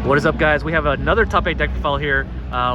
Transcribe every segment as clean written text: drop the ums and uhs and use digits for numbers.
What is up, guys? We have another top 8 deck profile here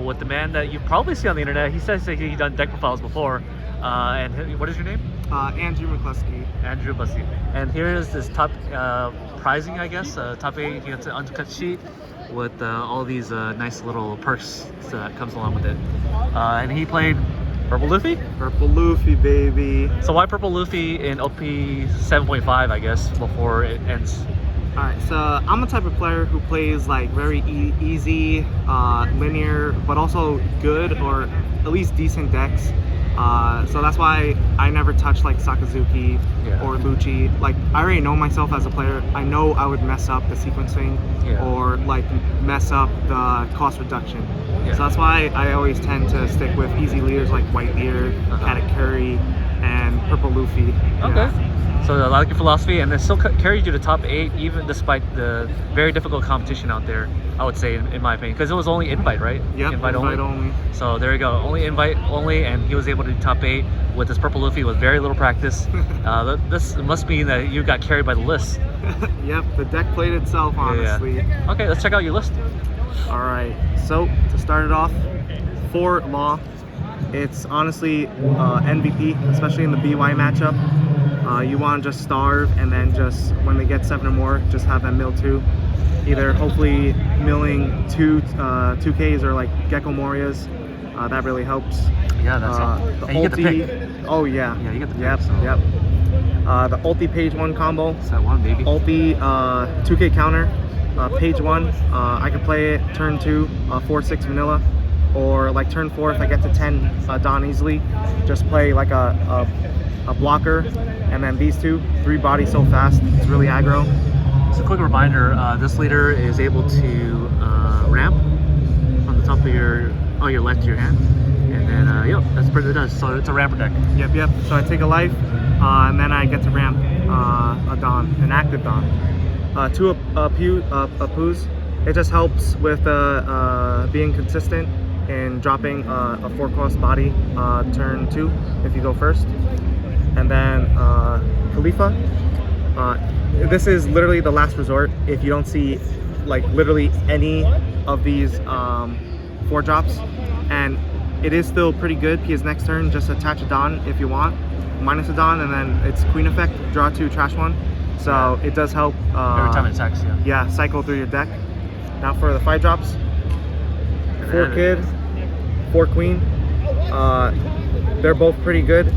with the man that you probably see on the internet. He says that he's done deck profiles before. And what is your name? Andrew McCluskey. Andrew McCluskey. And here is this top prizing, I guess. Top 8, you get an uncut sheet with all these nice little perks that comes along with it. And he played Purple Luffy? Purple Luffy, baby. So why Purple Luffy in OP-7.5, I guess, before it ends? Alright, so I'm the type of player who plays like very easy, linear, but also good or at least decent decks. So that's why I never touch like Sakazuki or Lucci. Like, I already know myself as a player. I know I would mess up the sequencing or like mess up the cost reduction. So that's why I always tend to stick with easy leaders like Whitebeard, Katakuri, and Purple Luffy. Okay. So I like your philosophy, and it still carried you to top 8, even despite the very difficult competition out there, I would say, in my opinion, because it was only invite, right? Yep, invite only. So there you go, only invite only, and he was able to do top 8 with his Purple Luffy with very little practice. This must mean that you got carried by the list. Yep, the deck played itself, honestly. Yeah. Okay, let's check out your list. All right, so to start it off, for Law, it's honestly MVP, especially in the BY matchup. You want to just starve, and then just when they get 7 or more, just have them mill 2. Either hopefully milling 2 2Ks or like Gecko Morias. That really helps. Yeah, that's the and you get the pick. Oh yeah. Yeah, you get the pick. Yep, so. yep. The ulti page 1 combo. It's that one, baby. Ulti 2K counter. Page 1. I can play it turn 2, 4/6 vanilla. Or like turn 4 if I get to 10 Dawn easily. Just play like a blocker, and then these 3 body so fast, it's really aggro. So quick reminder, this leader is able to ramp from the top of your left to your hand, and then yep, that's pretty good. So it's a ramper deck. Yep. So I take a life, and then I get to ramp a Dawn, an active Dawn. 2 Apus. It just helps with being consistent in dropping a 4-cost body turn 2 if you go first. And then Khalifa. This is literally the last resort. If you don't see like literally any of these 4 drops, and it is still pretty good because next turn just attach a Dawn if you want, minus a Dawn, and then it's Queen effect, draw 2, trash 1. So it does help every time it attacks. Yeah, cycle through your deck. Now for the 5 drops, 4 Kid, 4 Queen. They're both pretty good.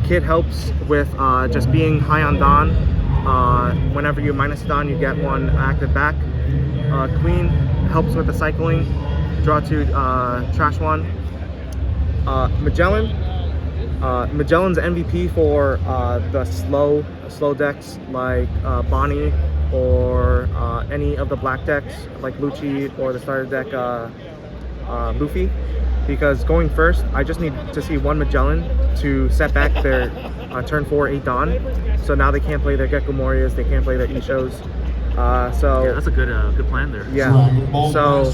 Kid helps with just being high on Dawn. Whenever you minus Dawn, you get 1 active back. Queen helps with the cycling. Draw 2, trash 1. Magellan. Magellan's MVP for the slow decks like Bonnie or any of the black decks like Lucci or the starter deck Luffy. Because going first, I just need to see 1 Magellan to set back their turn 4 8 Dawn. So now they can't play their Gecko Morias, they can't play their Ishos. So yeah, that's a good plan there. Yeah. So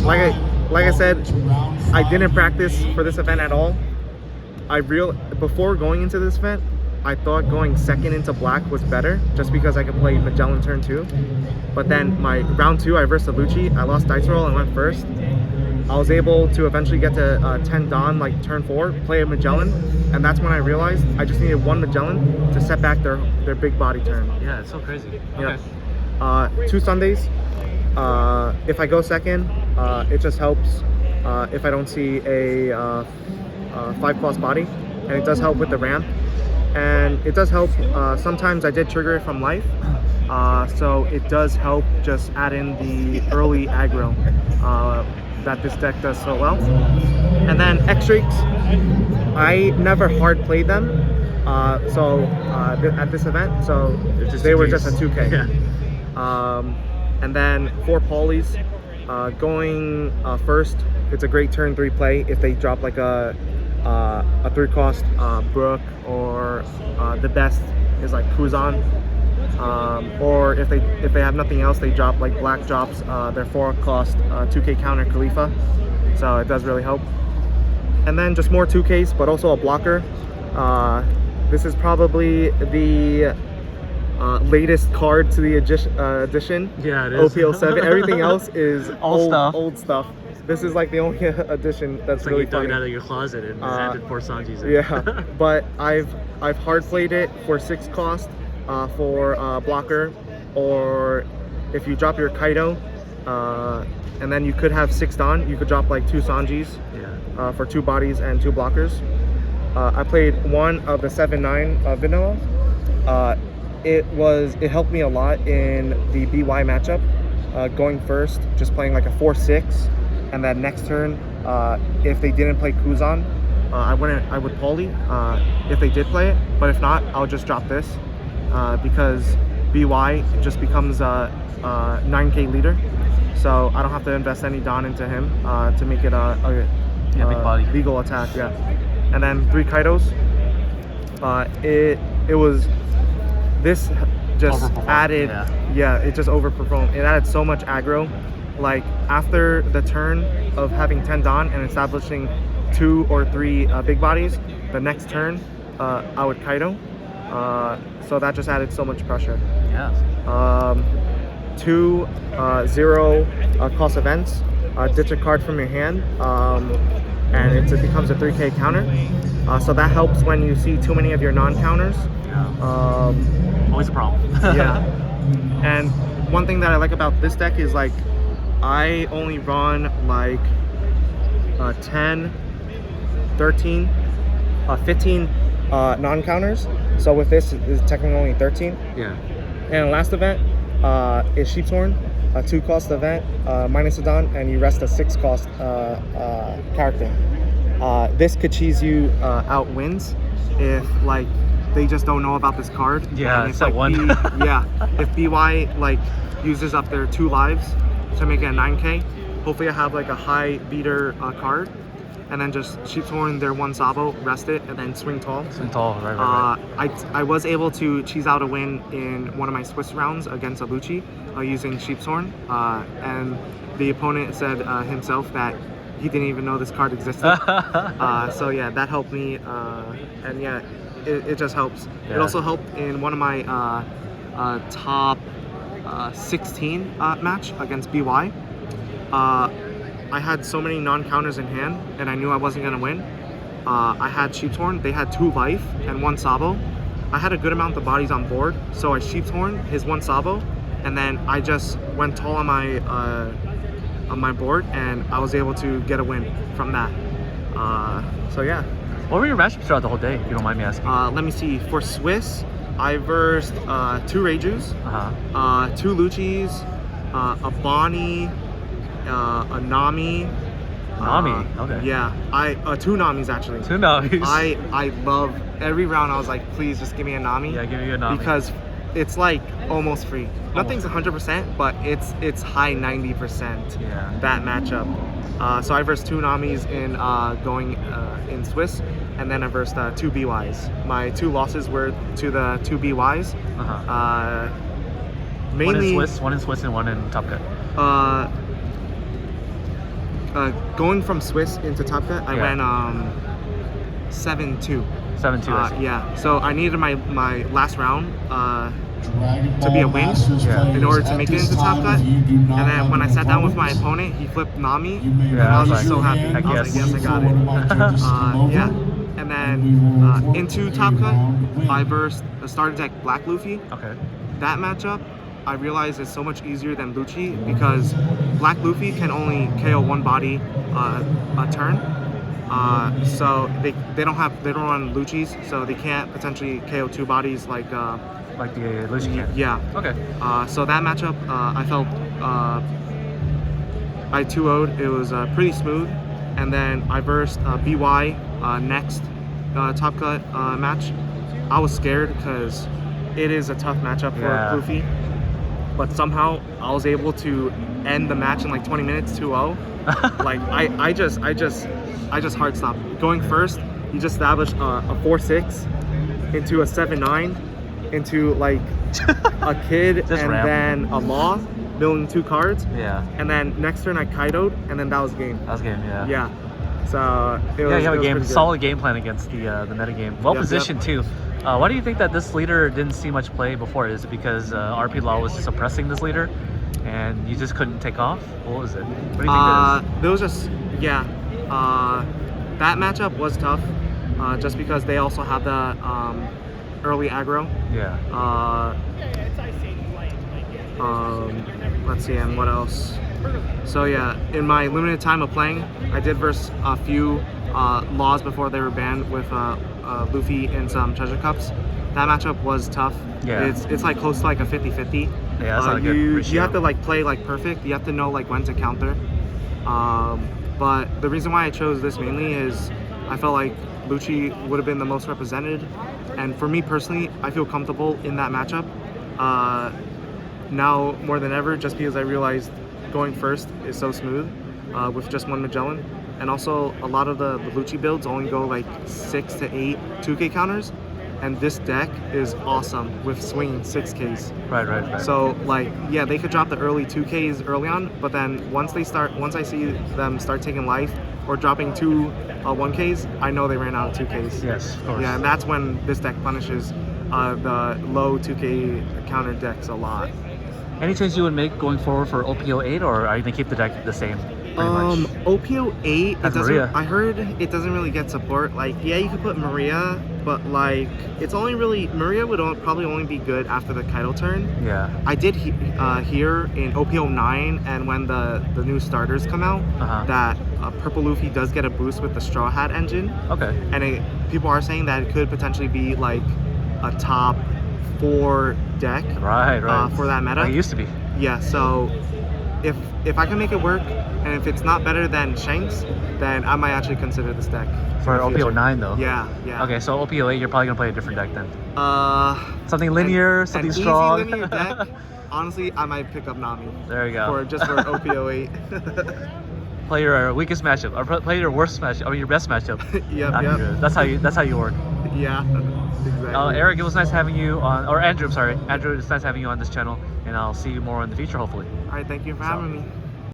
like I said, I didn't practice for this event at all. Before going into this event, I thought going second into black was better, just because I could play Magellan turn 2. But then my round 2, I versed a Lucci. I lost dice roll and went first. I was able to eventually get to 10 Dawn, like turn 4, play a Magellan, and that's when I realized I just needed 1 Magellan to set back their big body turn. Yeah, it's so crazy. Okay. Yep. 2 Sundays. If I go second, it just helps if I don't see a 5-cost body, and it does help with the ramp, and it does help. Sometimes I did trigger it from life, so it does help just add in the early aggro that this deck does so well. And then X-Streaks, I never hard played them at this event, so they were just a 2K. Yeah. And then 4 Paulies, going first, it's a great turn 3 play if they drop like a 3-cost Brook, or the best is like Kuzan. Or if they have nothing else, they drop like black drops their 4-cost 2K counter Khalifa, so it does really help. And then just more 2Ks, but also a blocker. This is probably the latest card to the edition. Yeah, it is. OP-7. Everything else is Old stuff. This is like the only edition that's It's really like you dug funny. it out of your closet and added 4 Sanjis in. Yeah, but I've hard played it for 6 cost for blocker, or if you drop your Kaido, and then you could have 6 Don, you could drop like 2 Sanjis for 2 bodies and 2 blockers. I played one of the 7.9 vanilla. It helped me a lot in the BY matchup. Going first, just playing like a 4-6, and then next turn, if they didn't play Kuzan, I would poly if they did play it, but if not, I'll just drop this because BY just becomes a 9k leader, so I don't have to invest any Don into him to make it a big body legal attack. Yeah, and then 3 Kaidos. It was this just added. Yeah, it just overperformed. It added so much aggro. Like after the turn of having 10 Don and establishing 2 or 3 big bodies, the next turn I would Kaido. So that just added so much pressure. Yeah. 2 0 cost events. Ditch a card from your hand, and it becomes a 3k counter. So that helps when you see too many of your non-counters. Always a problem. Yeah. And one thing that I like about this deck is like I only run like 10, 13, 15 non-counters. So with this, it's technically only 13. Yeah. And last event is Sheepshorn, a 2 cost event, minus a Don, and you rest a 6 cost character. This could cheese you out wins if like they just don't know about this card. Yeah, it's that like one. If BY like uses up their 2 lives to make it a 9k, hopefully I have like a high beater card, and then just Sheepshorn their 1 Sabo, rest it, and then swing tall. Swing tall, right. I was able to cheese out a win in one of my Swiss rounds against a Lucci using Sheepshorn, and the opponent said himself that he didn't even know this card existed. So yeah, that helped me, and yeah, it just helps. Yeah. It also helped in one of my top 16 match against BY. I had so many non-counters in hand, and I knew I wasn't gonna win. I had Sheepshorn, they had 2 life and 1 Sabo. I had a good amount of bodies on board, so I Sheepshorn his 1 Sabo, and then I just went tall on my board, and I was able to get a win from that. So yeah. What were your matchups throughout the whole day, if you don't mind me asking? Let me see. For Swiss, I versed 2 Reijus, 2 Luccis, a Bonnie, a Nami. Nami, okay. Yeah, 2 Namis actually. 2 Namis. I love every round. I was like, please just give me a Nami. Yeah, give me a Nami. Because it's like almost free. Nothing's 100%, but it's high 90%. Yeah. That matchup. So I versed 2 Namis in going in Swiss, and then I versed 2 BYs. My 2 losses were to the 2 BYs. Mainly one in Swiss and one in Top Cut. Going from Swiss into Top Cut, I went 7-2. 7-2. Yeah. So I needed my last round to be a win in order to make it into Top Cut. And then when I sat down with my opponent, he flipped Nami, and I was just so happy. I was like, yes, I got it. Yeah. And then into Top Cut, I versed the starter deck Black Luffy. Okay. That matchup, I realized is so much easier than Lucci because Black Luffy can only KO 1 body a turn. So they don't run Luccis, so they can't potentially KO 2 bodies like the Lucci can. Yeah. Okay. So that matchup, I felt I 2-0'd. It was pretty smooth, and then I versed BY next Top Cut match. I was scared because it is a tough matchup for Luffy, but somehow I was able to end the match in like 20 minutes 2-0. Like I just hard stopped. Going first, he just established a 4-6 into a 7-9 into like a kid and then a law, building 2 cards. Yeah. And then next turn I Kaido'd, and then that was game. That was game, yeah. Yeah. So it was, you have it a was solid game plan against the meta game. Well positioned too. Why do you think that this leader didn't see much play before? Is it because RP Law was suppressing this leader and you just couldn't take off? What was it? What do you think that is? There was just, yeah. That matchup was tough just because they also have the early aggro. Yeah. Let's see, and what else? So yeah, in my limited time of playing, I did verse a few Laws before they were banned with Luffy and some treasure cups. That matchup was tough. Yeah. It's like close to like a 50-50. Yeah, that's not a good you ratio. have to like play like perfect. You have to know like when to counter. But the reason why I chose this mainly is I felt like Lucci would have been the most represented, and for me personally, I feel comfortable in that matchup now more than ever, just because I realized going first is so smooth with just one Magellan, and also a lot of the Lucci builds only go like 6 to 8 2K counters, and this deck is awesome with swinging 6Ks. Right. So like, yeah, they could drop the early 2Ks early on, but then once I see them start taking life or dropping 2 1Ks, I know they ran out of 2Ks. Yes, of course. Yeah, and that's when this deck punishes the low 2K counter decks a lot. Any change you would make going forward for OP-8, or are you gonna keep the deck the same? OP-8, Has Maria. I heard it doesn't really get support. Like, yeah, you could put Maria, but like, it's only really, Maria would probably only be good after the Kaido turn. Yeah. I did hear in OP-9 and when the new starters come out that Purple Luffy does get a boost with the Straw Hat engine. Okay. And people are saying that it could potentially be like a top 4 deck. Right. For that meta. Like it used to be. Yeah, so if I can make it work, and if it's not better than Shanks, then I might actually consider this deck. For OP-9 though? Yeah. Okay, so OP-8, you're probably gonna play a different deck then. Something linear, something strong. Easy linear deck. Honestly, I might pick up Nami. There you go. For OP-8. Play your weakest matchup, or play your worst matchup. I mean your best matchup. Yep. That's how you work. Yeah, exactly. Eric, it was nice having you on, or Andrew, I'm sorry. Andrew, it's nice having you on this channel, and I'll see you more in the future, hopefully. All right, thank you for having me.